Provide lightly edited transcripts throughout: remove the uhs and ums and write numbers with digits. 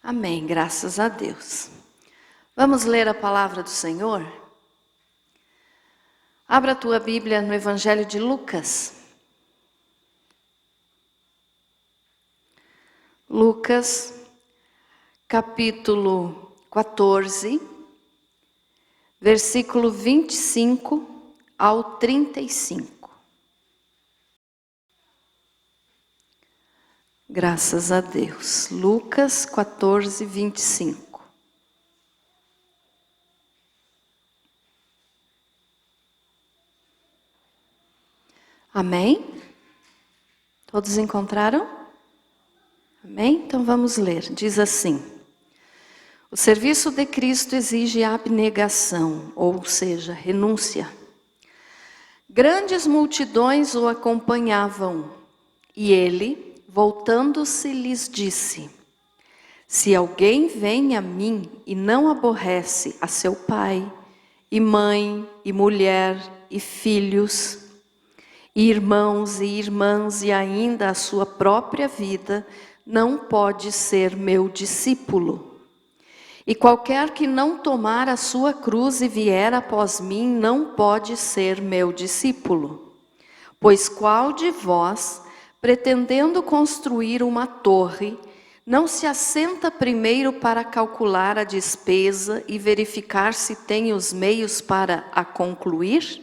Amém, graças a Deus. Vamos ler a palavra do Senhor? Abra a tua Bíblia no Evangelho de Lucas. Lucas, capítulo 14, versículo 25 ao 35. Graças a Deus. Lucas 14, 25. Amém? Todos encontraram? Amém? Então vamos ler. Diz assim: o serviço de Cristo exige abnegação, ou seja, renúncia. Grandes multidões o acompanhavam, e ele, voltando-se, lhes disse: se alguém vem a mim e não aborrece a seu pai, e mãe, e mulher, e filhos, e irmãos e irmãs, e ainda a sua própria vida, não pode ser meu discípulo. E qualquer que não tomar a sua cruz e vier após mim, não pode ser meu discípulo. Pois qual de vós, pretendendo construir uma torre, não se assenta primeiro para calcular a despesa e verificar se tem os meios para a concluir?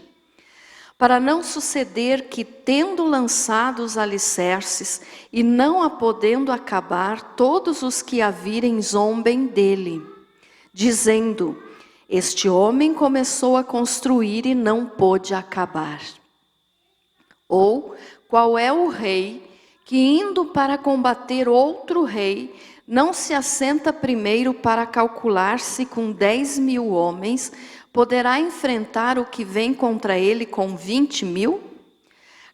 Para não suceder que, tendo lançado os alicerces e não a podendo acabar, todos os que a virem zombem dele, dizendo: este homem começou a construir e não pôde acabar. Ou qual é o rei que, indo para combater outro rei, não se assenta primeiro para calcular se com 10.000 homens poderá enfrentar o que vem contra ele com 20.000?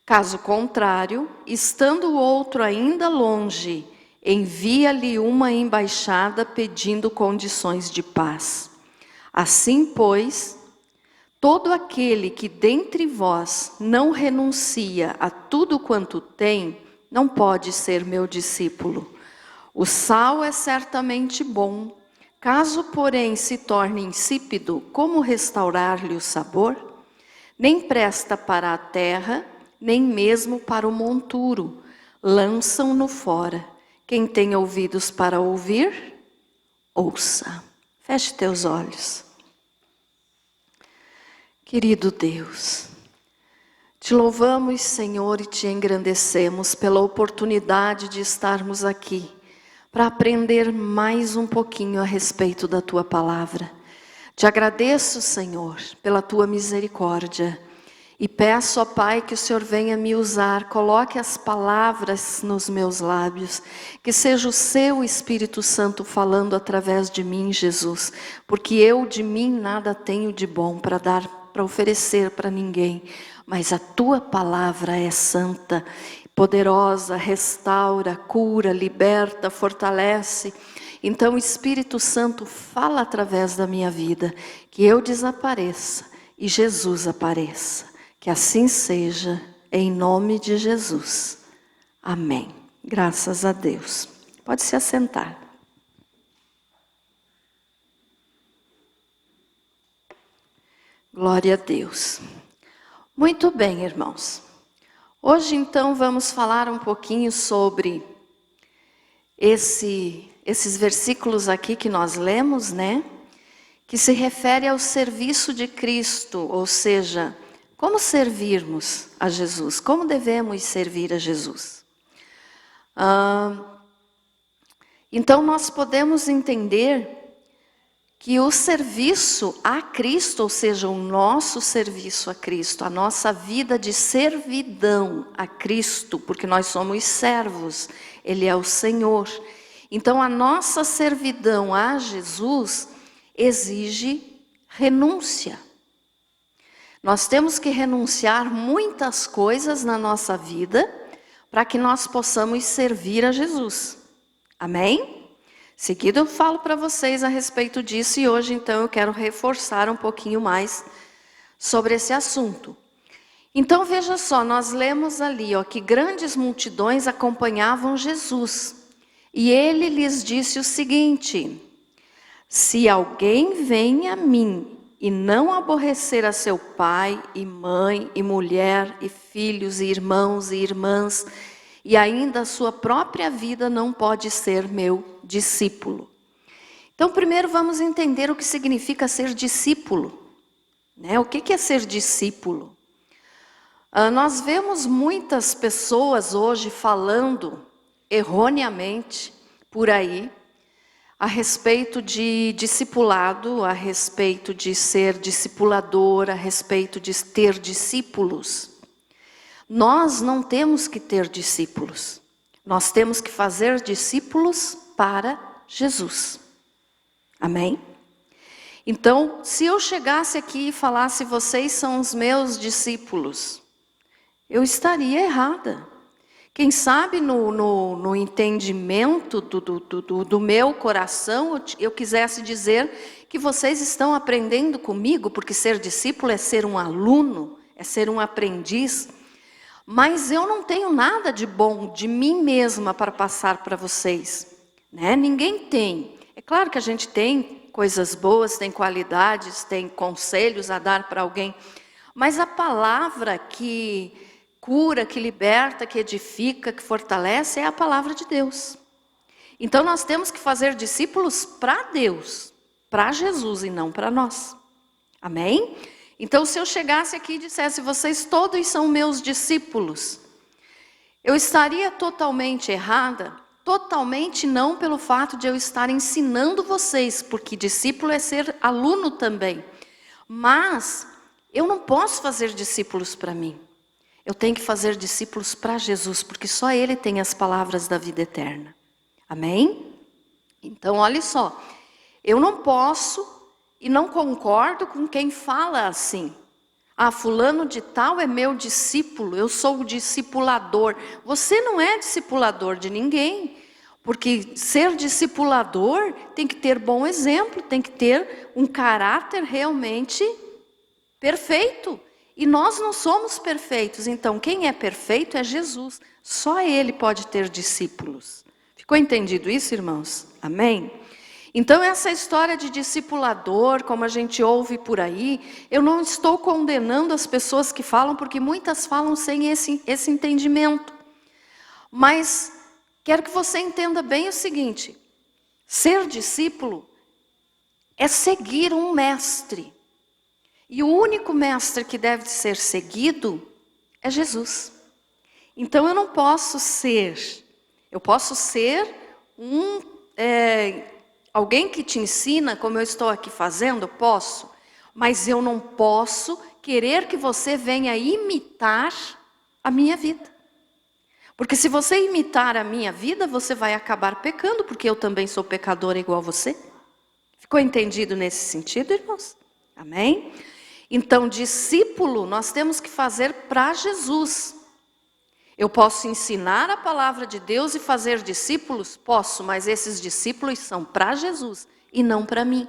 Caso contrário, estando o outro ainda longe, envia-lhe uma embaixada pedindo condições de paz. Assim, pois, todo aquele que dentre vós não renuncia a tudo quanto tem, não pode ser meu discípulo. O sal é certamente bom. Caso, porém, se torne insípido, como restaurar-lhe o sabor? Nem presta para a terra, nem mesmo para o monturo. Lançam-no fora. Quem tem ouvidos para ouvir, ouça. Feche teus olhos. Querido Deus, te louvamos, Senhor, e te engrandecemos pela oportunidade de estarmos aqui para aprender mais um pouquinho a respeito da tua palavra. Te agradeço, Senhor, pela tua misericórdia e peço, ó Pai, que o Senhor venha me usar, coloque as palavras nos meus lábios, que seja o seu Espírito Santo falando através de mim, Jesus, porque eu de mim nada tenho de bom para dar, para oferecer para ninguém, mas a tua palavra é santa, poderosa, restaura, cura, liberta, fortalece. Então, Espírito Santo, fala através da minha vida, que eu desapareça e Jesus apareça. Que assim seja, em nome de Jesus. Amém. Graças a Deus. Pode se assentar. Glória a Deus. Muito bem, irmãos. Hoje, então, vamos falar um pouquinho sobre esses versículos aqui que nós lemos, né? Que se refere ao serviço de Cristo, ou seja, como servirmos a Jesus, como devemos servir a Jesus. Então, nós podemos entender que o serviço a Cristo, ou seja, o nosso serviço a Cristo, a nossa vida de servidão a Cristo, porque nós somos servos, Ele é o Senhor. Então, a nossa servidão a Jesus exige renúncia. Nós temos que renunciar muitas coisas na nossa vida para que nós possamos servir a Jesus. Amém? Seguido eu falo para vocês a respeito disso e hoje então eu quero reforçar um pouquinho mais sobre esse assunto. Então veja só, nós lemos ali que grandes multidões acompanhavam Jesus. E ele lhes disse o seguinte: se alguém vem a mim e não aborrecer a seu pai e mãe e mulher e filhos e irmãos e irmãs, e ainda a sua própria vida, não pode ser meu discípulo. Então, primeiro vamos entender o que significa ser discípulo, né? O que é ser discípulo? Nós vemos muitas pessoas hoje falando erroneamente por aí a respeito de discipulado, a respeito de ser discipulador, a respeito de ter discípulos. Nós não temos que ter discípulos. Nós temos que fazer discípulos para Jesus. Amém? Então, se eu chegasse aqui e falasse, vocês são os meus discípulos, eu estaria errada. Quem sabe no entendimento do meu coração, eu quisesse dizer que vocês estão aprendendo comigo, porque ser discípulo é ser um aluno, é ser um aprendiz. Mas eu não tenho nada de bom de mim mesma para passar para vocês, né? Ninguém tem. É claro que a gente tem coisas boas, tem qualidades, tem conselhos a dar para alguém, mas a palavra que cura, que liberta, que edifica, que fortalece, é a palavra de Deus. Então nós temos que fazer discípulos para Deus, para Jesus e não para nós. Amém? Então se eu chegasse aqui e dissesse, vocês todos são meus discípulos, eu estaria totalmente errada? Totalmente não, pelo fato de eu estar ensinando vocês, porque discípulo é ser aluno também. Mas eu não posso fazer discípulos para mim. Eu tenho que fazer discípulos para Jesus, porque só Ele tem as palavras da vida eterna. Amém? Então, olha só. Eu não posso e não concordo com quem fala assim. Ah, fulano de tal é meu discípulo, eu sou o discipulador. Você não é discipulador de ninguém. Porque ser discipulador tem que ter bom exemplo, tem que ter um caráter realmente perfeito. E nós não somos perfeitos, então quem é perfeito é Jesus. Só Ele pode ter discípulos. Ficou entendido isso, irmãos? Amém? Então essa história de discipulador, como a gente ouve por aí, eu não estou condenando as pessoas que falam, porque muitas falam sem esse entendimento. Mas quero que você entenda bem o seguinte: ser discípulo é seguir um mestre. E o único mestre que deve ser seguido é Jesus. Então eu não posso ser, eu posso ser alguém que te ensina, como eu estou aqui fazendo, posso. Mas eu não posso querer que você venha imitar a minha vida. Porque se você imitar a minha vida, você vai acabar pecando, porque eu também sou pecadora igual você. Ficou entendido nesse sentido, irmãos? Amém? Então, discípulo, nós temos que fazer para Jesus. Eu posso ensinar a palavra de Deus e fazer discípulos? Posso, mas esses discípulos são para Jesus e não para mim.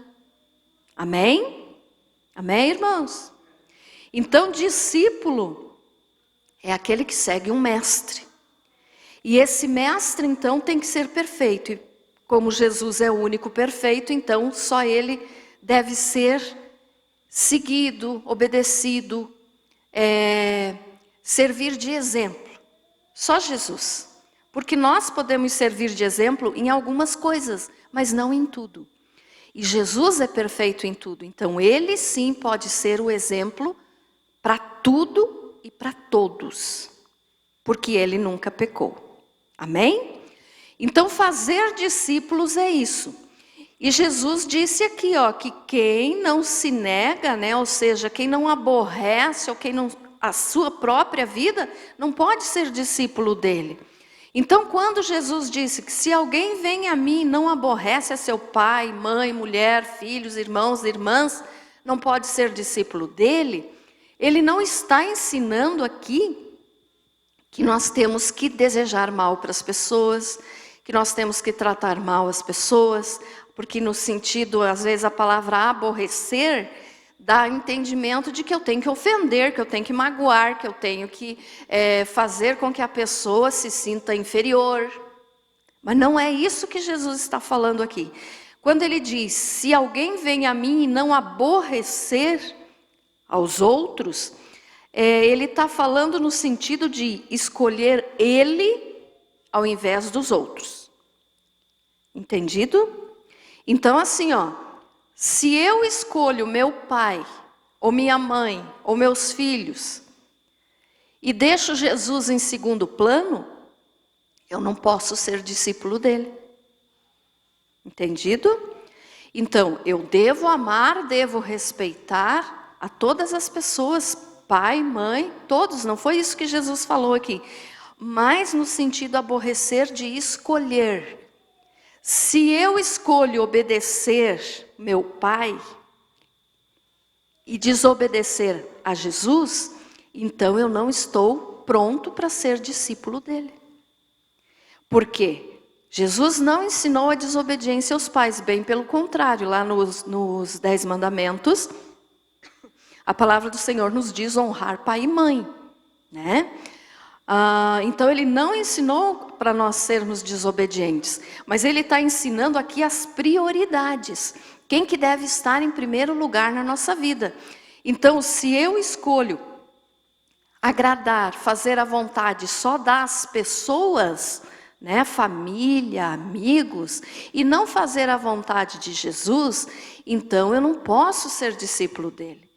Amém? Amém, irmãos? Então, discípulo é aquele que segue um mestre. E esse mestre, então, tem que ser perfeito. E como Jesus é o único perfeito, então só Ele deve ser seguido, obedecido, servir de exemplo. Só Jesus. Porque nós podemos servir de exemplo em algumas coisas, mas não em tudo. E Jesus é perfeito em tudo. Então Ele sim pode ser o exemplo para tudo e para todos. Porque Ele nunca pecou. Amém? Então fazer discípulos é isso. E Jesus disse aqui, ó, que quem não se nega, né, ou seja, quem não aborrece, ou quem não, a sua própria vida, não pode ser discípulo dele. Então, quando Jesus disse que se alguém vem a mim e não aborrece a seu pai, mãe, mulher, filhos, irmãos, irmãs, não pode ser discípulo dele, ele não está ensinando aqui que nós temos que desejar mal para as pessoas, que nós temos que tratar mal as pessoas, porque no sentido, às vezes, a palavra aborrecer dá entendimento de que eu tenho que ofender, que eu tenho que magoar, que eu tenho que fazer com que a pessoa se sinta inferior. Mas não é isso que Jesus está falando aqui. Quando ele diz, se alguém vem a mim e não aborrecer aos outros, ele está falando no sentido de escolher ele ao invés dos outros. Entendido? Então assim, se eu escolho meu pai, ou minha mãe, ou meus filhos, e deixo Jesus em segundo plano, eu não posso ser discípulo dele. Entendido? Então, eu devo amar, devo respeitar a todas as pessoas, pai, mãe, todos, não foi isso que Jesus falou aqui. Mas no sentido aborrecer de escolher. Se eu escolho obedecer meu pai e desobedecer a Jesus, então eu não estou pronto para ser discípulo dele. Por quê? Jesus não ensinou a desobediência aos pais, bem pelo contrário, lá nos 10 mandamentos, a palavra do Senhor nos diz honrar pai e mãe, né? Então ele não ensinou para nós sermos desobedientes, mas ele está ensinando aqui as prioridades, quem que deve estar em primeiro lugar na nossa vida. Então, se eu escolho agradar, fazer a vontade só das pessoas, né, família, amigos, e não fazer a vontade de Jesus, então eu não posso ser discípulo dele.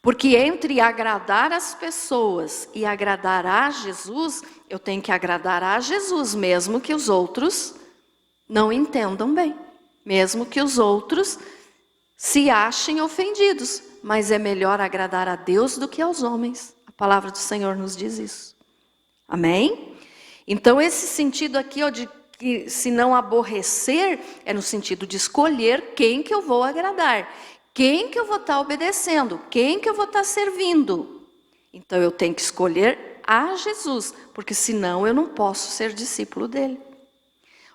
Porque entre agradar as pessoas e agradar a Jesus, eu tenho que agradar a Jesus, mesmo que os outros não entendam bem, mesmo que os outros se achem ofendidos, mas é melhor agradar a Deus do que aos homens. A palavra do Senhor nos diz isso. Amém? Então esse sentido aqui, de que se não aborrecer, é no sentido de escolher quem que eu vou agradar, quem que eu vou estar obedecendo, quem que eu vou estar servindo. Então eu tenho que escolher a Jesus, porque senão eu não posso ser discípulo dele.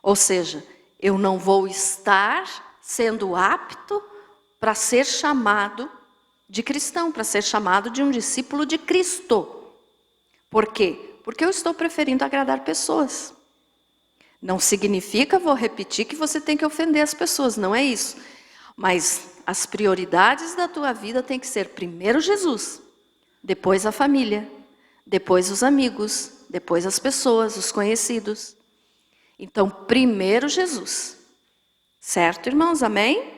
Ou seja, eu não vou estar sendo apto para ser chamado de cristão, para ser chamado de um discípulo de Cristo. Por quê? Porque eu estou preferindo agradar pessoas. Não significa, vou repetir, que você tem que ofender as pessoas, não é isso. Mas as prioridades da tua vida tem que ser primeiro Jesus, depois a família, depois os amigos, depois as pessoas, os conhecidos. Então, primeiro Jesus. Certo, irmãos? Amém?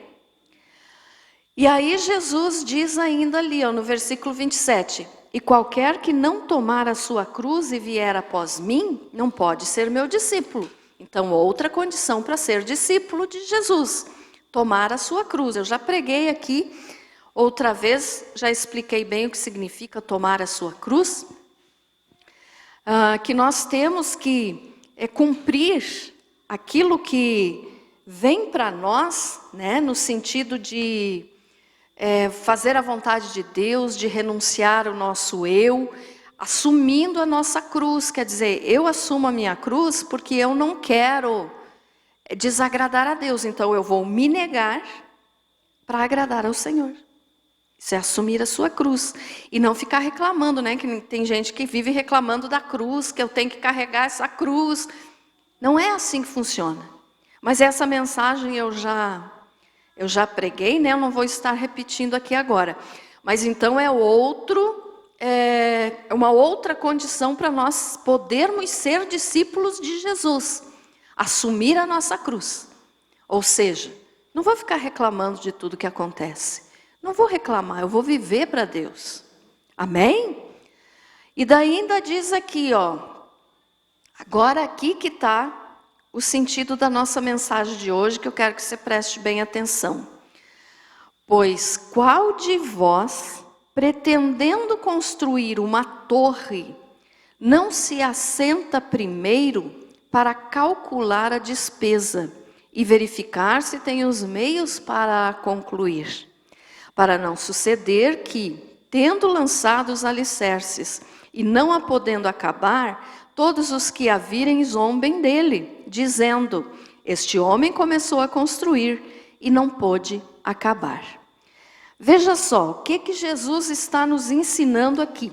E aí Jesus diz ainda ali, no versículo 27, e qualquer que não tomar a sua cruz e vier após mim, não pode ser meu discípulo. Então, outra condição para ser discípulo de Jesus, tomar a sua cruz. Eu já preguei aqui, outra vez, já expliquei bem o que significa tomar a sua cruz. Que nós temos que cumprir aquilo que vem para nós, né, no sentido de fazer a vontade de Deus, de renunciar o nosso eu, assumindo a nossa cruz. Quer dizer, eu assumo a minha cruz porque eu não quero desagradar a Deus, então eu vou me negar para agradar ao Senhor. Isso é assumir a sua cruz. E não ficar reclamando, né? Que tem gente que vive reclamando da cruz, que eu tenho que carregar essa cruz. Não é assim que funciona. Mas essa mensagem eu já preguei, né? Eu não vou estar repetindo aqui agora. Mas então é uma outra condição para nós podermos ser discípulos de Jesus. Assumir a nossa cruz. Ou seja, não vou ficar reclamando de tudo que acontece. Não vou reclamar, eu vou viver para Deus. Amém? E daí ainda diz aqui, agora aqui que está o sentido da nossa mensagem de hoje, que eu quero que você preste bem atenção. Pois qual de vós, pretendendo construir uma torre, não se assenta primeiro para calcular a despesa e verificar se tem os meios para concluir? Para não suceder que, tendo lançado os alicerces e não a podendo acabar, todos os que a virem zombem dele, dizendo: este homem começou a construir e não pôde acabar. Veja só, o que Jesus está nos ensinando aqui.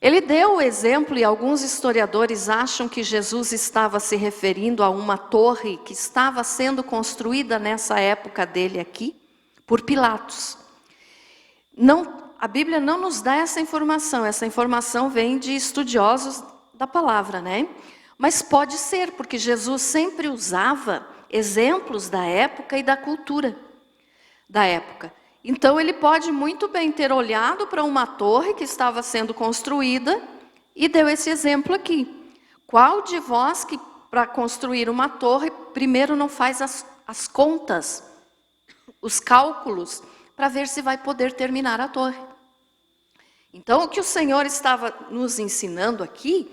Ele deu o exemplo, e alguns historiadores acham que Jesus estava se referindo a uma torre que estava sendo construída nessa época dele aqui, por Pilatos. A Bíblia não nos dá essa informação vem de estudiosos da palavra, né? Mas pode ser, porque Jesus sempre usava exemplos da época e da cultura da época. Então ele pode muito bem ter olhado para uma torre que estava sendo construída e deu esse exemplo aqui. Qual de vós que para construir uma torre, primeiro não faz as contas, os cálculos, para ver se vai poder terminar a torre? Então o que o Senhor estava nos ensinando aqui,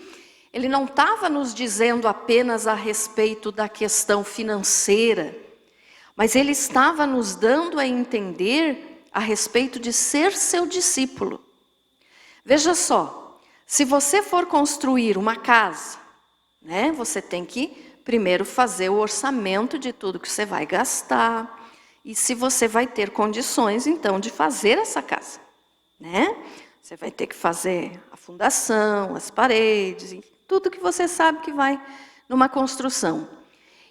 Ele não estava nos dizendo apenas a respeito da questão financeira, mas Ele estava nos dando a entender a respeito de ser seu discípulo. Veja só, se você for construir uma casa, né, você tem que primeiro fazer o orçamento de tudo que você vai gastar, e se você vai ter condições, então, de fazer essa casa, né? Você vai ter que fazer a fundação, as paredes, tudo que você sabe que vai numa construção.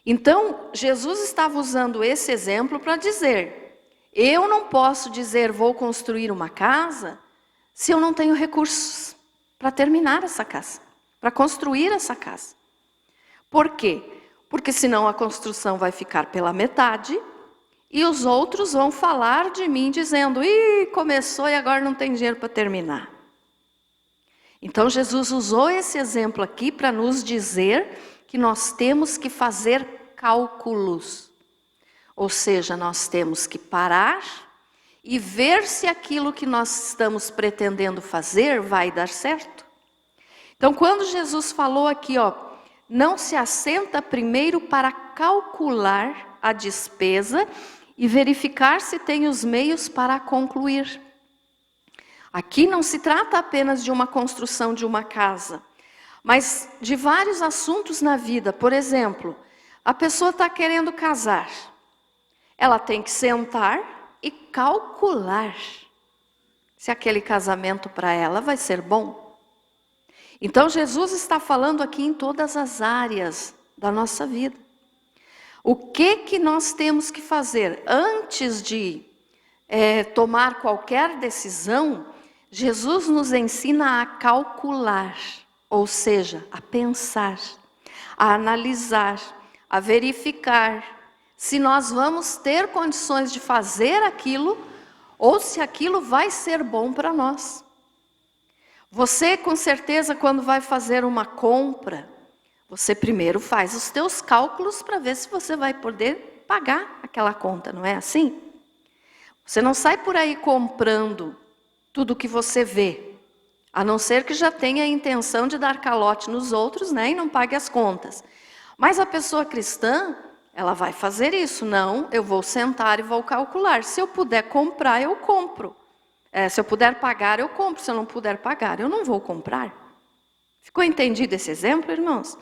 Então, Jesus estava usando esse exemplo para dizer, eu não posso dizer vou construir uma casa se eu não tenho recursos para terminar essa casa, para construir essa casa. Por quê? Porque senão a construção vai ficar pela metade e os outros vão falar de mim dizendo, ih, começou e agora não tem dinheiro para terminar. Então Jesus usou esse exemplo aqui para nos dizer que nós temos que fazer cálculos. Ou seja, nós temos que parar e ver se aquilo que nós estamos pretendendo fazer vai dar certo. Então, quando Jesus falou aqui, não se assenta primeiro para calcular a despesa e verificar se tem os meios para concluir. Aqui não se trata apenas de uma construção de uma casa, mas de vários assuntos na vida. Por exemplo, a pessoa está querendo casar. Ela tem que sentar e calcular se aquele casamento para ela vai ser bom. Então Jesus está falando aqui em todas as áreas da nossa vida. O que nós temos que fazer antes de tomar qualquer decisão? Jesus nos ensina a calcular, ou seja, a pensar, a analisar, a verificar se nós vamos ter condições de fazer aquilo ou se aquilo vai ser bom para nós. Você, com certeza, quando vai fazer uma compra, você primeiro faz os teus cálculos para ver se você vai poder pagar aquela conta, não é assim? Você não sai por aí comprando tudo que você vê, a não ser que já tenha a intenção de dar calote nos outros, né, e não pague as contas. Mas a pessoa cristã, ela vai fazer isso. Não, eu vou sentar e vou calcular. Se eu puder comprar, eu compro. Se eu puder pagar, eu compro. Se eu não puder pagar, eu não vou comprar. Ficou entendido esse exemplo, irmãos?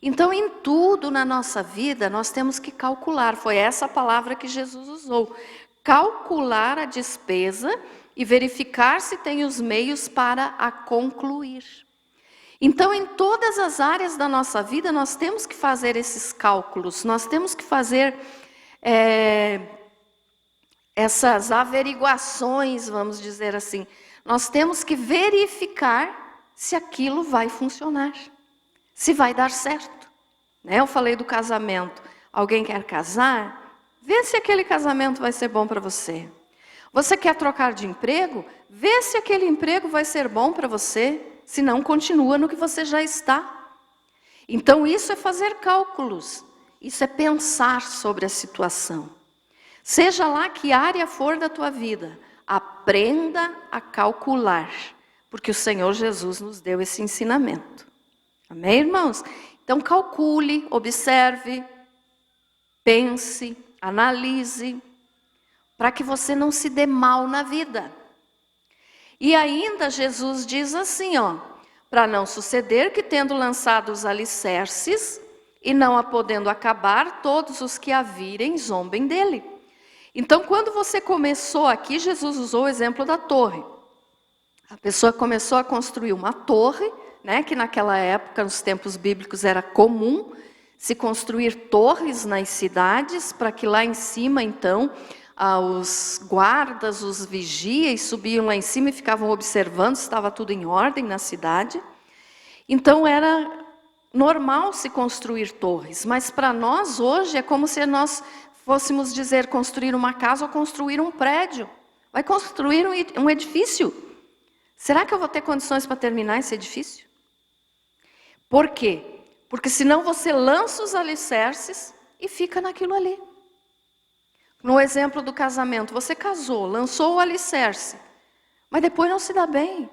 Então, em tudo na nossa vida, nós temos que calcular. Foi essa palavra que Jesus usou. Calcular a despesa e verificar se tem os meios para a concluir. Então, em todas as áreas da nossa vida, nós temos que fazer esses cálculos, nós temos que fazer essas averiguações, vamos dizer assim. Nós temos que verificar se aquilo vai funcionar, se vai dar certo. Eu falei do casamento. Alguém quer casar? Vê se aquele casamento vai ser bom para você. Você quer trocar de emprego? Vê se aquele emprego vai ser bom para você, se não, continua no que você já está. Então isso é fazer cálculos, isso é pensar sobre a situação. Seja lá que área for da tua vida, aprenda a calcular, porque o Senhor Jesus nos deu esse ensinamento. Amém, irmãos? Então calcule, observe, pense, analise, para que você não se dê mal na vida. E ainda Jesus diz assim, para não suceder que tendo lançado os alicerces e não a podendo acabar, todos os que a virem zombem dele. Então, quando você começou aqui, Jesus usou o exemplo da torre. A pessoa começou a construir uma torre, né, que naquela época, nos tempos bíblicos, era comum se construir torres nas cidades, para que lá em cima, então, os guardas, os vigias subiam lá em cima e ficavam observando se estava tudo em ordem na cidade. Então era normal se construir torres, mas para nós hoje é como se nós fôssemos dizer construir uma casa ou construir um prédio. Vai construir um edifício. Será que eu vou ter condições para terminar esse edifício? Por quê? Porque senão você lança os alicerces e fica naquilo ali. No exemplo do casamento, você casou, lançou o alicerce, mas depois não se dá bem.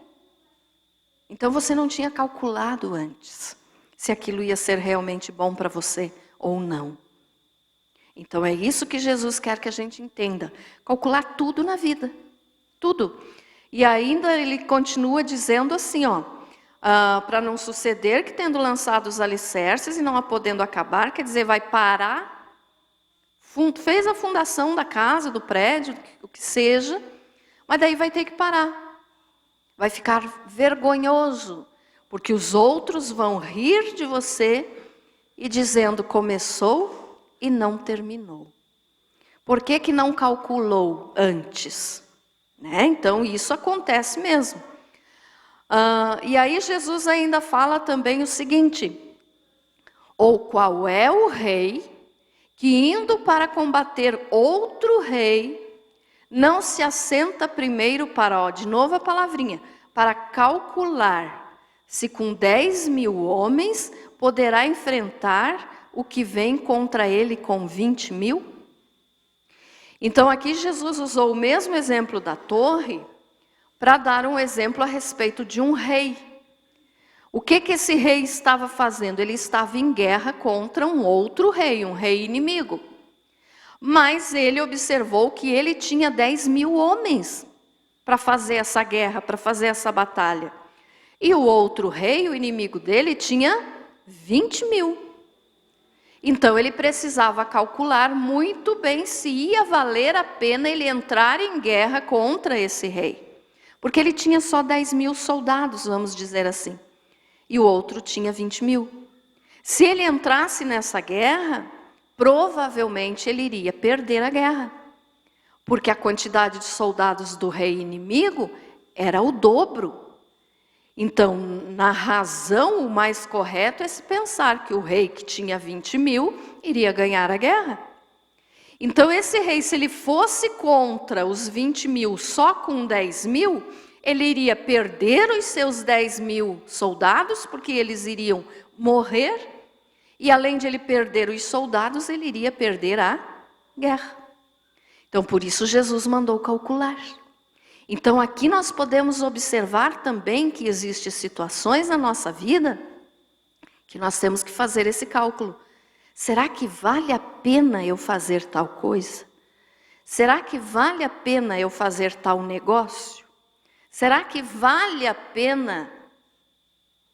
Então você não tinha calculado antes se aquilo ia ser realmente bom para você ou não. Então é isso que Jesus quer que a gente entenda. Calcular tudo na vida. Tudo. E ainda ele continua dizendo assim, para não suceder que tendo lançado os alicerces e não a podendo acabar, quer dizer, vai parar, fez a fundação da casa, do prédio, o que seja, mas daí vai ter que parar. Vai ficar vergonhoso, porque os outros vão rir de você e dizendo começou e não terminou. Por que não calculou antes? Né? Então isso acontece mesmo. E aí Jesus ainda fala também o seguinte: ou qual é o rei que indo para combater outro rei, não se assenta primeiro para, de novo a palavrinha, para calcular se com 10.000 homens poderá enfrentar o que vem contra ele com 20.000? Então aqui Jesus usou o mesmo exemplo da torre para dar um exemplo a respeito de um rei. O que esse rei estava fazendo? Ele estava em guerra contra um outro rei, um rei inimigo. Mas ele observou que ele tinha 10.000 homens para fazer essa guerra, para fazer essa batalha. E o outro rei, o inimigo dele, tinha 20.000. Então ele precisava calcular muito bem se ia valer a pena ele entrar em guerra contra esse rei. Porque ele tinha só 10.000 soldados, vamos dizer assim. E o outro tinha 20.000. Se ele entrasse nessa guerra, provavelmente ele iria perder a guerra. Porque a quantidade de soldados do rei inimigo era o dobro. Então, na razão, o mais correto é se pensar que o rei que tinha 20.000 iria ganhar a guerra. Então, esse rei, se ele fosse contra os 20.000 só com 10.000, ele iria perder os seus 10.000 soldados, porque eles iriam morrer. E além de ele perder os soldados, ele iria perder a guerra. Então, por isso Jesus mandou calcular. Então, aqui nós podemos observar também que existem situações na nossa vida que nós temos que fazer esse cálculo. Será que vale a pena eu fazer tal coisa? Será que vale a pena eu fazer tal negócio? Será que vale a pena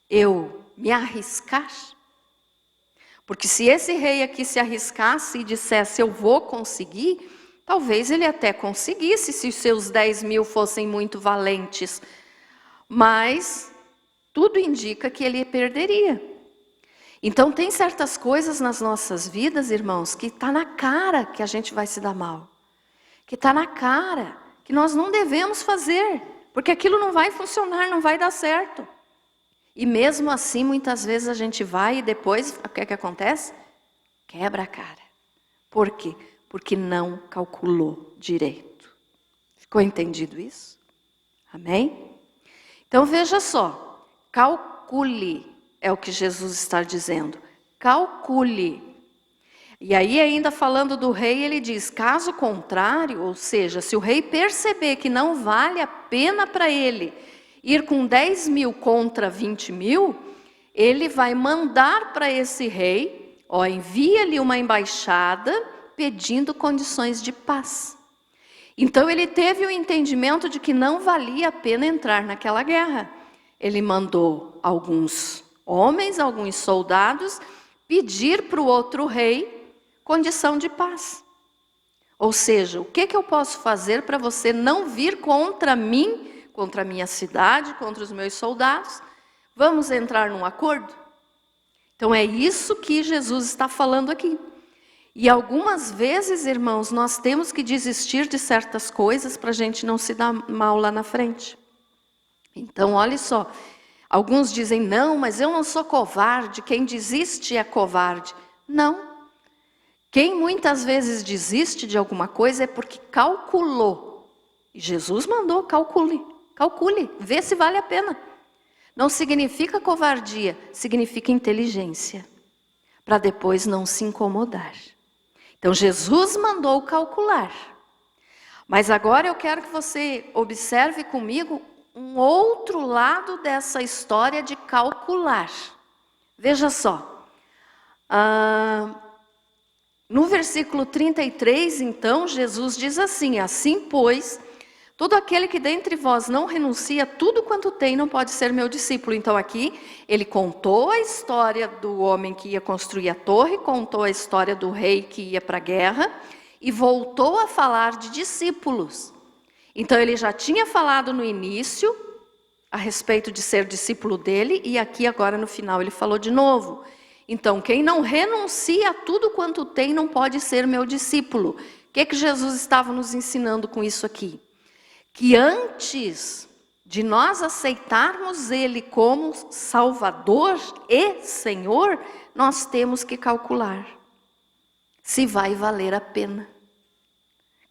eu me arriscar? Porque se esse rei aqui se arriscasse e dissesse eu vou conseguir, talvez ele até conseguisse se os seus 10.000 fossem muito valentes. Mas tudo indica que ele perderia. Então tem certas coisas nas nossas vidas, irmãos, que está na cara que a gente vai se dar mal. Que está na cara que nós não devemos fazer. Porque aquilo não vai funcionar, não vai dar certo. E mesmo assim, muitas vezes a gente vai e depois, o que acontece? Quebra a cara. Por quê? Porque não calculou direito. Ficou entendido isso? Amém? Então veja só, calcule, é o que Jesus está dizendo. Calcule. E aí ainda falando do rei, ele diz, caso contrário, ou seja, se o rei perceber que não vale a pena para ele ir com 10.000 contra 20.000, ele vai mandar para esse rei, envia-lhe uma embaixada pedindo condições de paz. Então ele teve o entendimento de que não valia a pena entrar naquela guerra. Ele mandou alguns homens, alguns soldados, pedir para o outro rei condição de paz. Ou seja, o que eu posso fazer para você não vir contra mim contra a minha cidade, contra os meus soldados. Vamos entrar num acordo? Então é isso que Jesus está falando aqui. E algumas vezes, irmãos, nós temos que desistir de certas coisas para a gente não se dar mal lá na frente. Então, olha só, alguns dizem, não, mas eu não sou covarde, quem desiste é covarde. Não. Quem muitas vezes desiste de alguma coisa é porque calculou. E Jesus mandou, calcule, vê se vale a pena. Não significa covardia, significa inteligência, para depois não se incomodar. Então Jesus mandou calcular. Mas agora eu quero que você observe comigo um outro lado dessa história de calcular. Veja só. No versículo 33, então, Jesus diz assim, assim, pois, todo aquele que dentre vós não renuncia a tudo quanto tem, não pode ser meu discípulo. Então aqui, ele contou a história do homem que ia construir a torre, contou a história do rei que ia para a guerra, e voltou a falar de discípulos. Então ele já tinha falado no início, a respeito de ser discípulo dele, e aqui agora no final ele falou de novo. Então, quem não renuncia a tudo quanto tem, não pode ser meu discípulo. O que Jesus estava nos ensinando com isso aqui? Que antes de nós aceitarmos Ele como Salvador e Senhor, nós temos que calcular se vai valer a pena.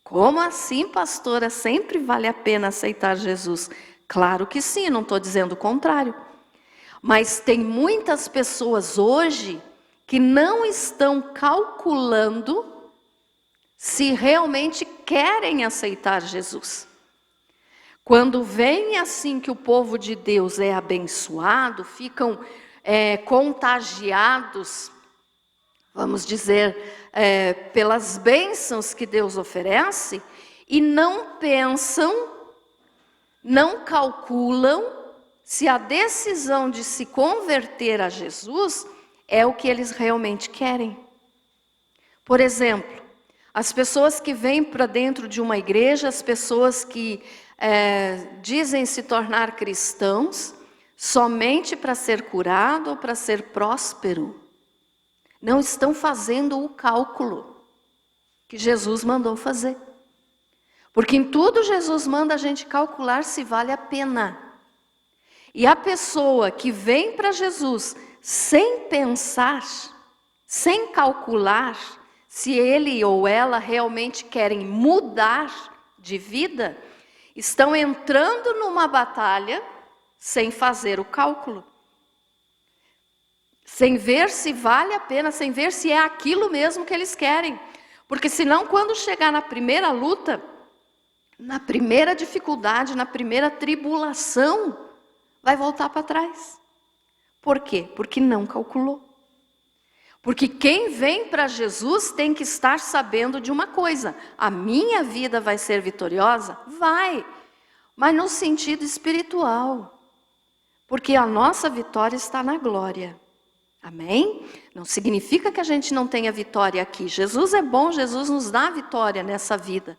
Como assim, pastora? Sempre vale a pena aceitar Jesus? Claro que sim, não estou dizendo o contrário. Mas tem muitas pessoas hoje que não estão calculando se realmente querem aceitar Jesus. Quando vem assim que o povo de Deus é abençoado, ficam contagiados, vamos dizer, pelas bênçãos que Deus oferece, e não pensam, não calculam se a decisão de se converter a Jesus é o que eles realmente querem. Por exemplo, as pessoas que vêm para dentro de uma igreja, as pessoas que dizem se tornar cristãos somente para ser curado ou para ser próspero, não estão fazendo o cálculo que Jesus mandou fazer. Porque em tudo Jesus manda a gente calcular se vale a pena. E a pessoa que vem para Jesus sem pensar, sem calcular se ele ou ela realmente querem mudar de vida, estão entrando numa batalha sem fazer o cálculo. Sem ver se vale a pena, sem ver se é aquilo mesmo que eles querem. Porque senão, quando chegar na primeira luta, na primeira dificuldade, na primeira tribulação, vai voltar para trás. Por quê? Porque não calculou. Porque quem vem para Jesus tem que estar sabendo de uma coisa: a minha vida vai ser vitoriosa? Vai, mas no sentido espiritual. Porque a nossa vitória está na glória. Amém? Não significa que a gente não tenha vitória aqui. Jesus é bom, Jesus nos dá vitória nessa vida.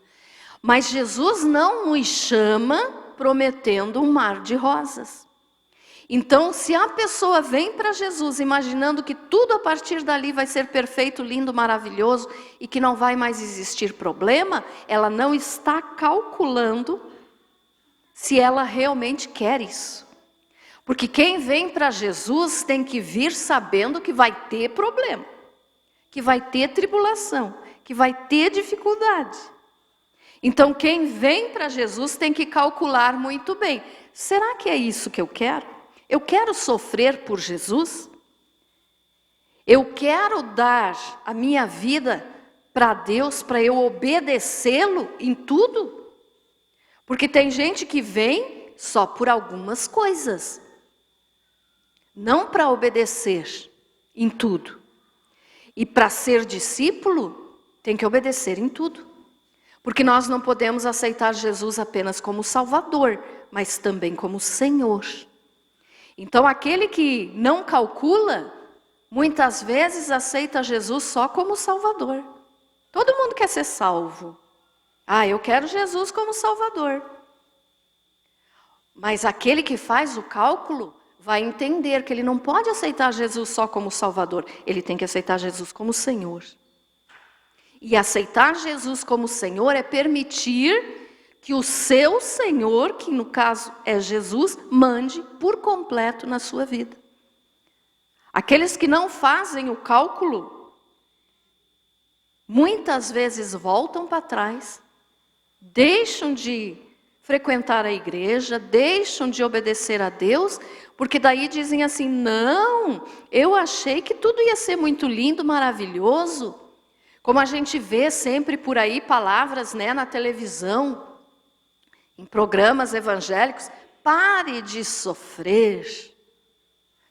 Mas Jesus não nos chama prometendo um mar de rosas. Então, se a pessoa vem para Jesus imaginando que tudo a partir dali vai ser perfeito, lindo, maravilhoso e que não vai mais existir problema, ela não está calculando se ela realmente quer isso. Porque quem vem para Jesus tem que vir sabendo que vai ter problema, que vai ter tribulação, que vai ter dificuldade. Então, quem vem para Jesus tem que calcular muito bem. Será que é isso que eu quero? Eu quero sofrer por Jesus? Eu quero dar a minha vida para Deus, para eu obedecê-lo em tudo? Porque tem gente que vem só por algumas coisas, não para obedecer em tudo. E para ser discípulo, tem que obedecer em tudo. Porque nós não podemos aceitar Jesus apenas como Salvador, mas também como Senhor. Então, aquele que não calcula, muitas vezes aceita Jesus só como Salvador. Todo mundo quer ser salvo. Eu quero Jesus como Salvador. Mas aquele que faz o cálculo vai entender que ele não pode aceitar Jesus só como Salvador, ele tem que aceitar Jesus como Senhor. E aceitar Jesus como Senhor é permitir que o seu Senhor, que no caso é Jesus, mande por completo na sua vida. Aqueles que não fazem o cálculo, muitas vezes voltam para trás, deixam de frequentar a igreja, deixam de obedecer a Deus, porque daí dizem assim, não, eu achei que tudo ia ser muito lindo, maravilhoso, como a gente vê sempre por aí palavras, né, na televisão, em programas evangélicos, pare de sofrer,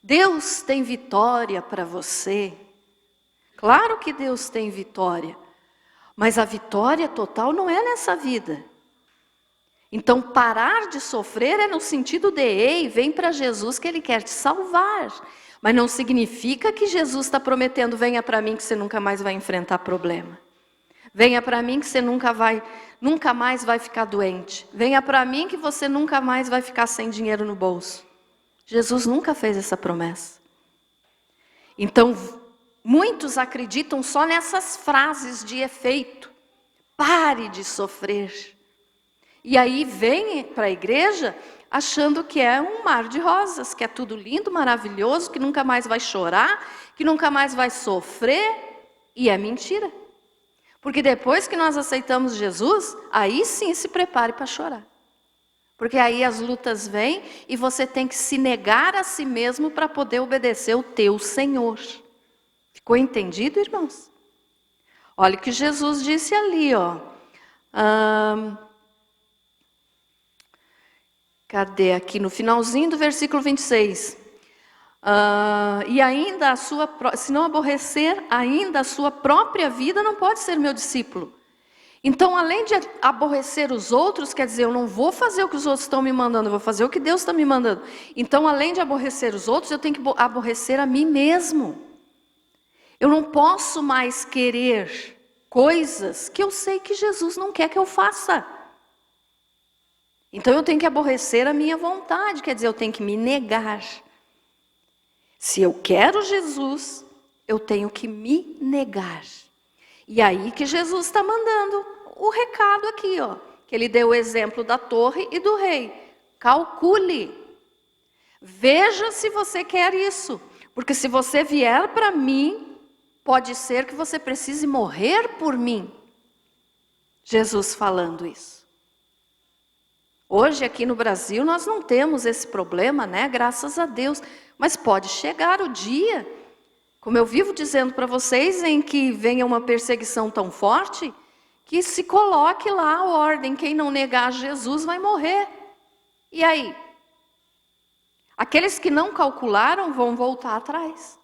Deus tem vitória para você. Claro que Deus tem vitória, mas a vitória total não é nessa vida. Então parar de sofrer é no sentido de, ei, vem para Jesus que Ele quer te salvar. Mas não significa que Jesus está prometendo, venha para mim que você nunca mais vai enfrentar problema. Venha para mim que você nunca mais vai ficar doente. Venha para mim que você nunca mais vai ficar sem dinheiro no bolso. Jesus nunca fez essa promessa. Então, muitos acreditam só nessas frases de efeito. Pare de sofrer. E aí vem para a igreja achando que é um mar de rosas, que é tudo lindo, maravilhoso, que nunca mais vai chorar, que nunca mais vai sofrer. E é mentira. Porque depois que nós aceitamos Jesus, aí sim se prepare para chorar. Porque aí as lutas vêm e você tem que se negar a si mesmo para poder obedecer o teu Senhor. Ficou entendido, irmãos? Olha o que Jesus disse ali, ó. Cadê aqui? No finalzinho do versículo 26. E ainda se não aborrecer ainda a sua própria vida, não pode ser meu discípulo. Então, além de aborrecer os outros, quer dizer, eu não vou fazer o que os outros estão me mandando, eu vou fazer o que Deus está me mandando. Então, além de aborrecer os outros, eu tenho que aborrecer a mim mesmo. Eu não posso mais querer coisas que eu sei que Jesus não quer que eu faça. Então, eu tenho que aborrecer a minha vontade, quer dizer, eu tenho que me negar. Se eu quero Jesus, eu tenho que me negar. E aí que Jesus está mandando o recado aqui, ó, que ele deu o exemplo da torre e do rei. Calcule. Veja se você quer isso. Porque se você vier para mim, pode ser que você precise morrer por mim. Jesus falando isso. Hoje aqui no Brasil nós não temos esse problema, né? Graças a Deus. Mas pode chegar o dia, como eu vivo dizendo para vocês, em que venha uma perseguição tão forte, que se coloque lá a ordem, quem não negar Jesus vai morrer. E aí? Aqueles que não calcularam vão voltar atrás.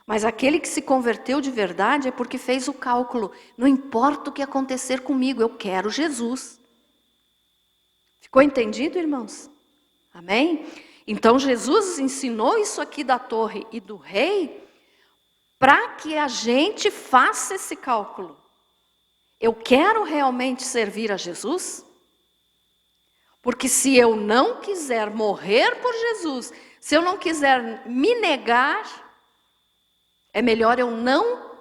Mas aquele que se converteu de verdade é porque fez o cálculo. Não importa o que acontecer comigo, eu quero Jesus. Ficou entendido, irmãos? Amém? Então Jesus ensinou isso aqui da torre e do rei para que a gente faça esse cálculo. Eu quero realmente servir a Jesus? Porque se eu não quiser morrer por Jesus, se eu não quiser me negar, é melhor eu não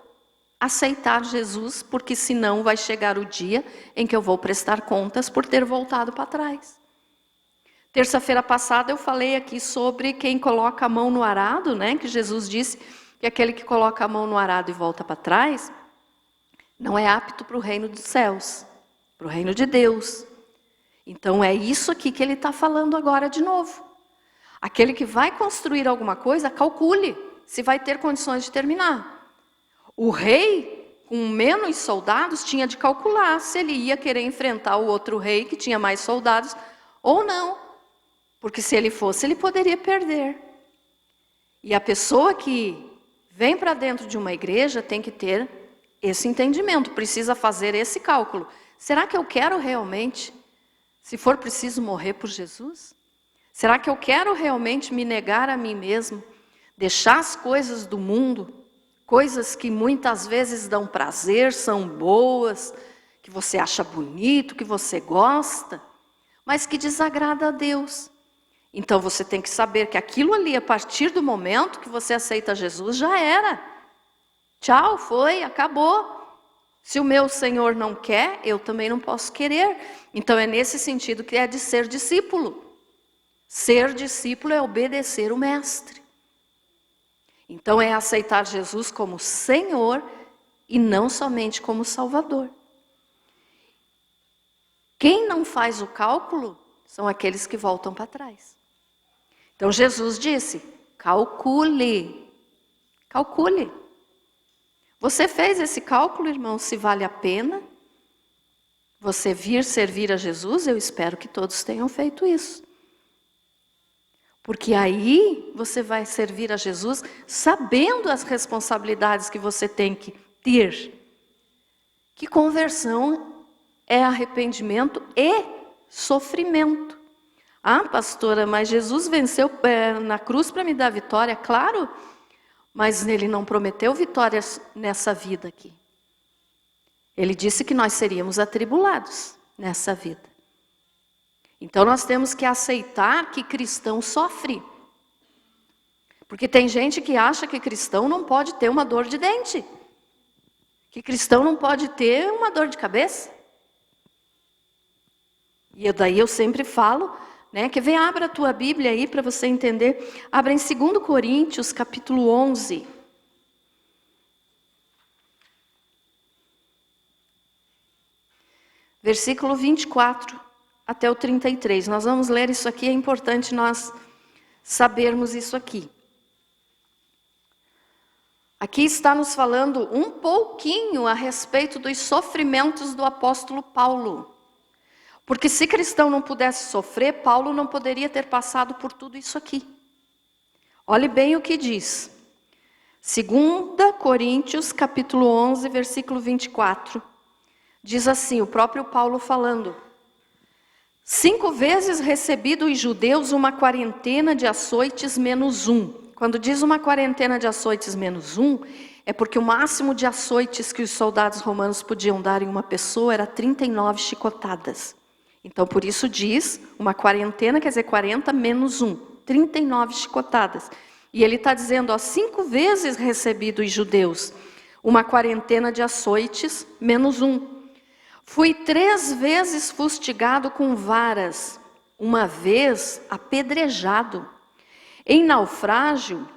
aceitar Jesus, porque senão vai chegar o dia em que eu vou prestar contas por ter voltado para trás. Terça-feira passada eu falei aqui sobre quem coloca a mão no arado, né? Que Jesus disse que aquele que coloca a mão no arado e volta para trás, não é apto para o reino dos céus, para o reino de Deus. Então é isso aqui que ele está falando agora de novo. Aquele que vai construir alguma coisa, calcule se vai ter condições de terminar. O rei, com menos soldados, tinha de calcular se ele ia querer enfrentar o outro rei que tinha mais soldados ou não. Porque se ele fosse, ele poderia perder. E a pessoa que vem para dentro de uma igreja tem que ter esse entendimento, precisa fazer esse cálculo. Será que eu quero realmente, se for preciso, morrer por Jesus? Será que eu quero realmente me negar a mim mesmo? Deixar as coisas do mundo, coisas que muitas vezes dão prazer, são boas, que você acha bonito, que você gosta, mas que desagrada a Deus. Então você tem que saber que aquilo ali, a partir do momento que você aceita Jesus, já era. Tchau, foi, acabou. Se o meu Senhor não quer, eu também não posso querer. Então é nesse sentido que é de ser discípulo. Ser discípulo é obedecer o Mestre. Então é aceitar Jesus como Senhor e não somente como Salvador. Quem não faz o cálculo são aqueles que voltam para trás. Então Jesus disse, calcule, calcule. Você fez esse cálculo, irmão, se vale a pena você vir servir a Jesus? Eu espero que todos tenham feito isso. Porque aí você vai servir a Jesus sabendo as responsabilidades que você tem que ter. Que conversão é arrependimento e sofrimento. Ah, pastora, mas Jesus venceu na cruz para me dar vitória, claro. Mas ele não prometeu vitórias nessa vida aqui. Ele disse que nós seríamos atribulados nessa vida. Então nós temos que aceitar que cristão sofre. Porque tem gente que acha que cristão não pode ter uma dor de dente. Que cristão não pode ter uma dor de cabeça. E daí eu sempre falo, né, que vem, abra a tua Bíblia aí para você entender. Abra em 2 Coríntios, capítulo 11. Versículo 24 até o 33. Nós vamos ler isso aqui, é importante nós sabermos isso aqui. Aqui está nos falando um pouquinho a respeito dos sofrimentos do apóstolo Paulo. Porque se cristão não pudesse sofrer, Paulo não poderia ter passado por tudo isso aqui. Olhe bem o que diz. 2 Coríntios, capítulo 11, versículo 24. Diz assim, o próprio Paulo falando. 5 vezes recebi dos judeus uma quarentena de açoites menos 1. Quando diz uma quarentena de açoites menos 1, é porque o máximo de açoites que os soldados romanos podiam dar em uma pessoa era 39 chicotadas. Então, por isso diz, uma quarentena quer dizer 40 menos 1, 39 chicotadas. E ele está dizendo, ó, 5 vezes recebi dos judeus uma quarentena de açoites menos 1. Fui 3 vezes fustigado com varas, uma vez apedrejado. Em naufrágio,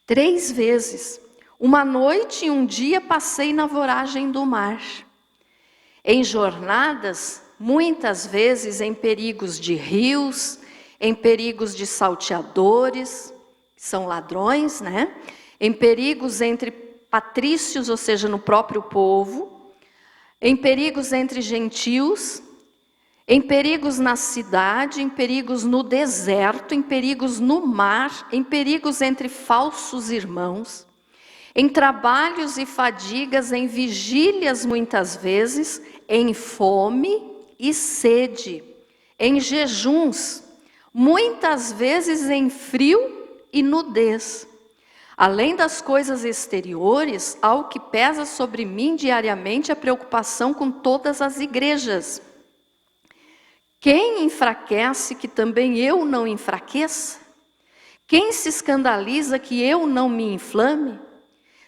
3 vezes. Uma noite e um dia passei na voragem do mar. Em jornadas, muitas vezes em perigos de rios, em perigos de salteadores, que são ladrões, né? Em perigos entre patrícios, ou seja, no próprio povo, em perigos entre gentios, em perigos na cidade, em perigos no deserto, em perigos no mar, em perigos entre falsos irmãos, em trabalhos e fadigas, em vigílias muitas vezes, em fome e sede, em jejuns, muitas vezes em frio e nudez. Além das coisas exteriores, há o que pesa sobre mim diariamente a preocupação com todas as igrejas. Quem enfraquece que também eu não enfraqueça? Quem se escandaliza que eu não me inflame?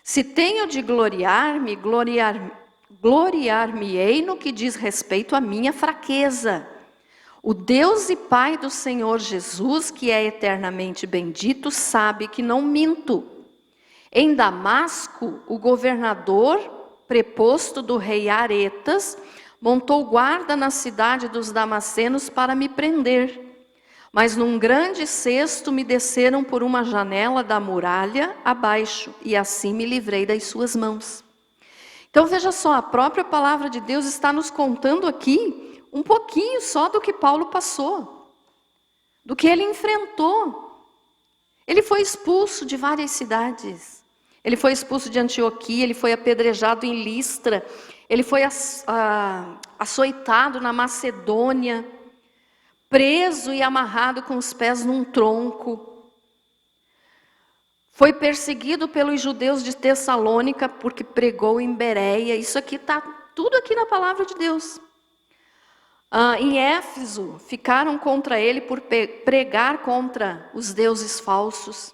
Se tenho de gloriar-me, gloriar-me-ei no que diz respeito à minha fraqueza. O Deus e Pai do Senhor Jesus, que é eternamente bendito, sabe que não minto. Em Damasco, o governador preposto do rei Aretas montou guarda na cidade dos Damascenos para me prender. Mas num grande cesto me desceram por uma janela da muralha abaixo, e assim me livrei das suas mãos. Então veja só, a própria palavra de Deus está nos contando aqui um pouquinho só do que Paulo passou, do que ele enfrentou. Ele foi expulso de várias cidades. Ele foi expulso de Antioquia, ele foi apedrejado em Listra, ele foi açoitado na Macedônia, preso e amarrado com os pés num tronco. Foi perseguido pelos judeus de Tessalônica porque pregou em Bereia. Isso aqui está tudo aqui na palavra de Deus. Em Éfeso, ficaram contra ele por pregar contra os deuses falsos.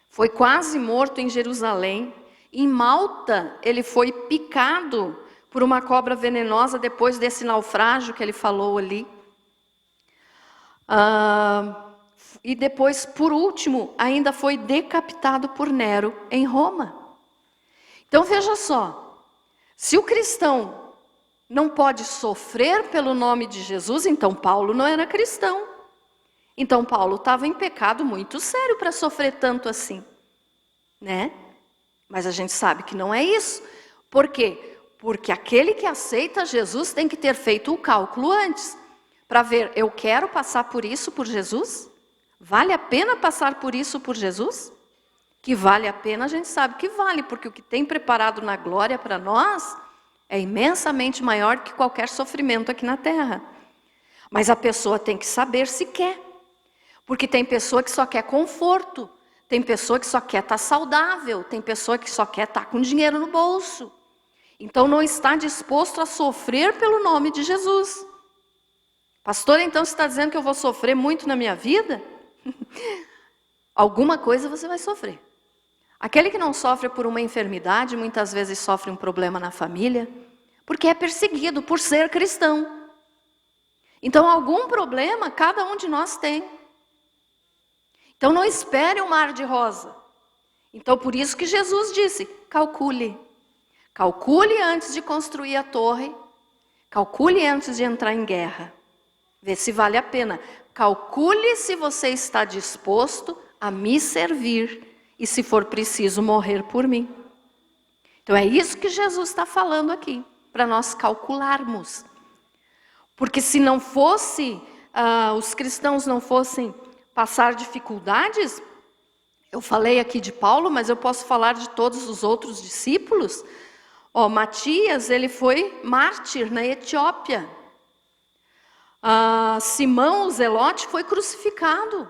Foi quase morto em Jerusalém. Em Malta, ele foi picado por uma cobra venenosa depois desse naufrágio que ele falou ali. E depois, por último, ainda foi decapitado por Nero em Roma. Então veja só, se o cristão não pode sofrer pelo nome de Jesus, então Paulo não era cristão. Então Paulo estava em pecado muito sério para sofrer tanto assim, né? Mas a gente sabe que não é isso. Por quê? Porque aquele que aceita Jesus tem que ter feito o cálculo antes, para ver, eu quero passar por isso por Jesus? Vale a pena passar por isso por Jesus? Que vale a pena, a gente sabe que vale, porque o que tem preparado na glória para nós é imensamente maior que qualquer sofrimento aqui na terra. Mas a pessoa tem que saber se quer. Porque tem pessoa que só quer conforto, tem pessoa que só quer estar saudável, tem pessoa que só quer estar com dinheiro no bolso. Então não está disposto a sofrer pelo nome de Jesus. Pastor, então você está dizendo que eu vou sofrer muito na minha vida? Alguma coisa você vai sofrer. Aquele que não sofre por uma enfermidade, muitas vezes sofre um problema na família, porque é perseguido por ser cristão. Então algum problema cada um de nós tem. Então não espere um mar de rosa. Então por isso que Jesus disse, calcule. Calcule antes de construir a torre, calcule antes de entrar em guerra. Vê se vale a pena. Calcule se você está disposto a me servir e, se for preciso, morrer por mim. Então é isso que Jesus está falando aqui, para nós calcularmos. Porque se não fosse, os cristãos não fossem passar dificuldades, eu falei aqui de Paulo, mas eu posso falar de todos os outros discípulos. Matias, ele foi mártir na Etiópia. Simão, o Zelote, foi crucificado.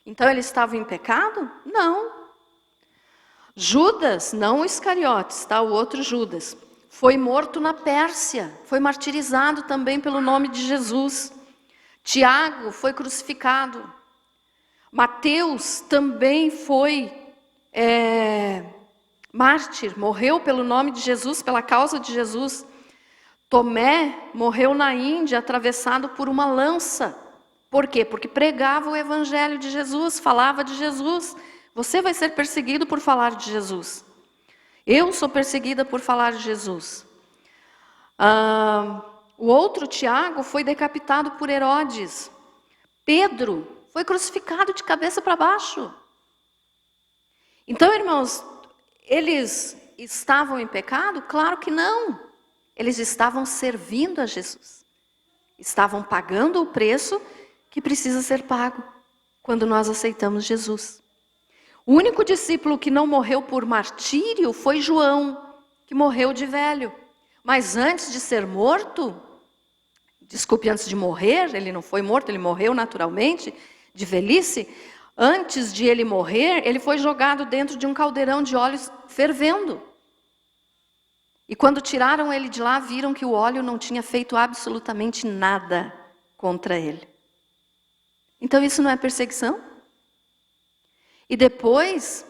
Então ele estava em pecado? Não. Judas, não o Iscariotes, tá? O outro Judas, foi morto na Pérsia, foi martirizado também pelo nome de Jesus. Tiago foi crucificado. Mateus também foi mártir, morreu pelo nome de Jesus, pela causa de Jesus. Tomé morreu na Índia, atravessado por uma lança. Por quê? Porque pregava o evangelho de Jesus, falava de Jesus. Você vai ser perseguido por falar de Jesus. Eu sou perseguida por falar de Jesus. O outro, Tiago, foi decapitado por Herodes. Pedro foi crucificado de cabeça para baixo. Então, irmãos, eles estavam em pecado? Claro que não. Eles estavam servindo a Jesus. Estavam pagando o preço que precisa ser pago quando nós aceitamos Jesus. O único discípulo que não morreu por martírio foi João, que morreu de velho. Mas antes de ser morto, antes de morrer, ele não foi morto, ele morreu naturalmente, de velhice. Antes de ele morrer, ele foi jogado dentro de um caldeirão de óleo fervendo. E quando tiraram ele de lá, viram que o óleo não tinha feito absolutamente nada contra ele. Então isso não é perseguição? E depois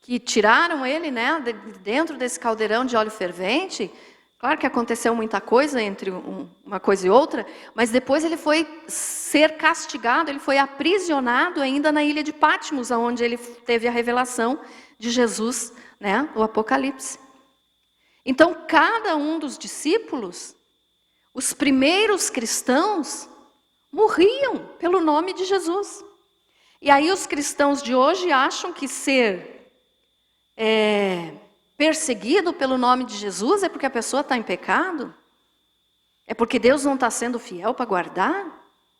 que tiraram ele, né, dentro desse caldeirão de óleo fervente, claro que aconteceu muita coisa entre uma coisa e outra, mas depois ele foi ser castigado, ele foi aprisionado ainda na ilha de Patmos, onde ele teve a revelação de Jesus, né, o Apocalipse. Então, cada um dos discípulos, os primeiros cristãos, morriam pelo nome de Jesus. E aí os cristãos de hoje acham que ser perseguido pelo nome de Jesus é porque a pessoa está em pecado? É porque Deus não está sendo fiel para guardar?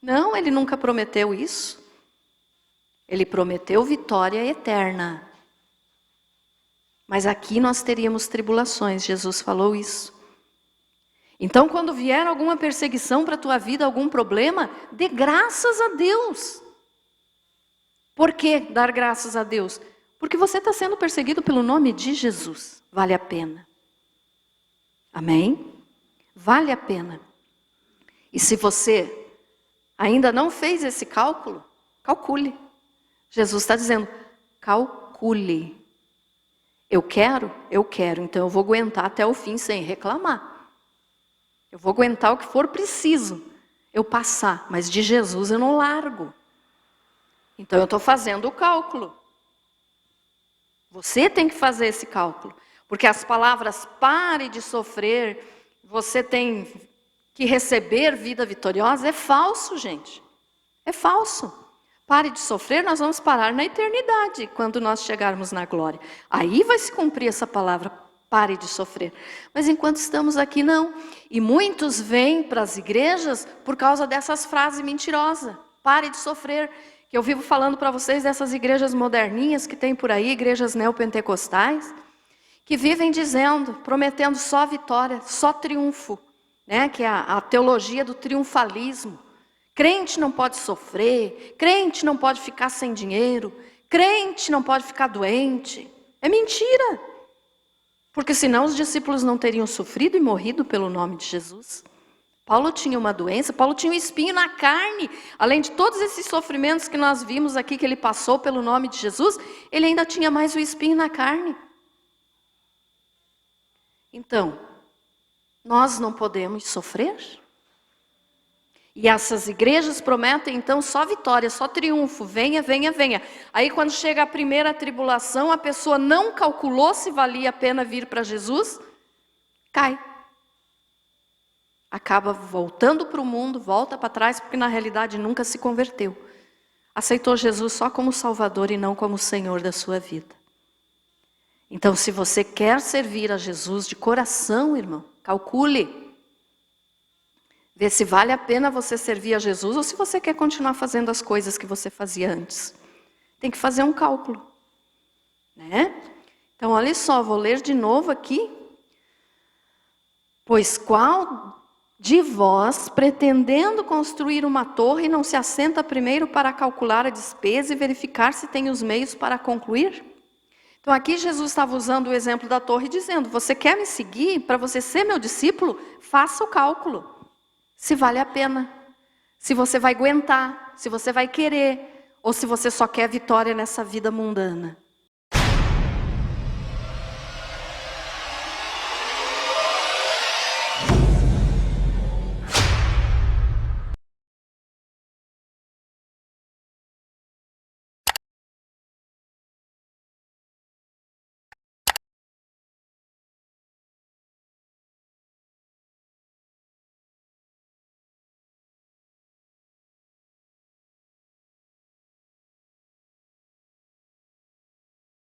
Não, ele nunca prometeu isso. Ele prometeu vitória eterna. Mas aqui nós teríamos tribulações, Jesus falou isso. Então, quando vier alguma perseguição para a tua vida, algum problema, dê graças a Deus. Por que dar graças a Deus? Porque você está sendo perseguido pelo nome de Jesus. Vale a pena. Amém? Vale a pena. E se você ainda não fez esse cálculo, calcule. Jesus está dizendo, calcule. Eu quero, então eu vou aguentar até o fim sem reclamar. Eu vou aguentar o que for preciso eu passar, mas de Jesus eu não largo. Então eu estou fazendo o cálculo. Você tem que fazer esse cálculo, porque as palavras pare de sofrer, você tem que receber vida vitoriosa, é falso, gente. É falso. Pare de sofrer, nós vamos parar na eternidade, quando nós chegarmos na glória. Aí vai se cumprir essa palavra, pare de sofrer. Mas enquanto estamos aqui, não. E muitos vêm para as igrejas por causa dessas frases mentirosas. Pare de sofrer. Que eu vivo falando para vocês dessas igrejas moderninhas que tem por aí, igrejas neopentecostais, que vivem dizendo, prometendo só vitória, só triunfo, né? Que é a teologia do triunfalismo. Crente não pode sofrer, crente não pode ficar sem dinheiro, crente não pode ficar doente. É mentira. Porque senão os discípulos não teriam sofrido e morrido pelo nome de Jesus. Paulo tinha uma doença, Paulo tinha um espinho na carne. Além de todos esses sofrimentos que nós vimos aqui que ele passou pelo nome de Jesus, ele ainda tinha mais o espinho na carne. Então, nós não podemos sofrer? E essas igrejas prometem então só vitória, só triunfo, venha, venha, venha. Aí quando chega a primeira tribulação, a pessoa não calculou se valia a pena vir para Jesus, cai. Acaba voltando para o mundo, volta para trás, porque na realidade nunca se converteu. Aceitou Jesus só como Salvador e não como Senhor da sua vida. Então, se você quer servir a Jesus de coração, irmão, calcule. Vê se vale a pena você servir a Jesus ou se você quer continuar fazendo as coisas que você fazia antes. Tem que fazer um cálculo, né? Então, olha só, vou ler de novo aqui. Pois qual de vós, pretendendo construir uma torre, não se assenta primeiro para calcular a despesa e verificar se tem os meios para concluir? Então aqui Jesus estava usando o exemplo da torre dizendo, você quer me seguir, para você ser meu discípulo, faça o cálculo. Se vale a pena, se você vai aguentar, se você vai querer, ou se você só quer vitória nessa vida mundana.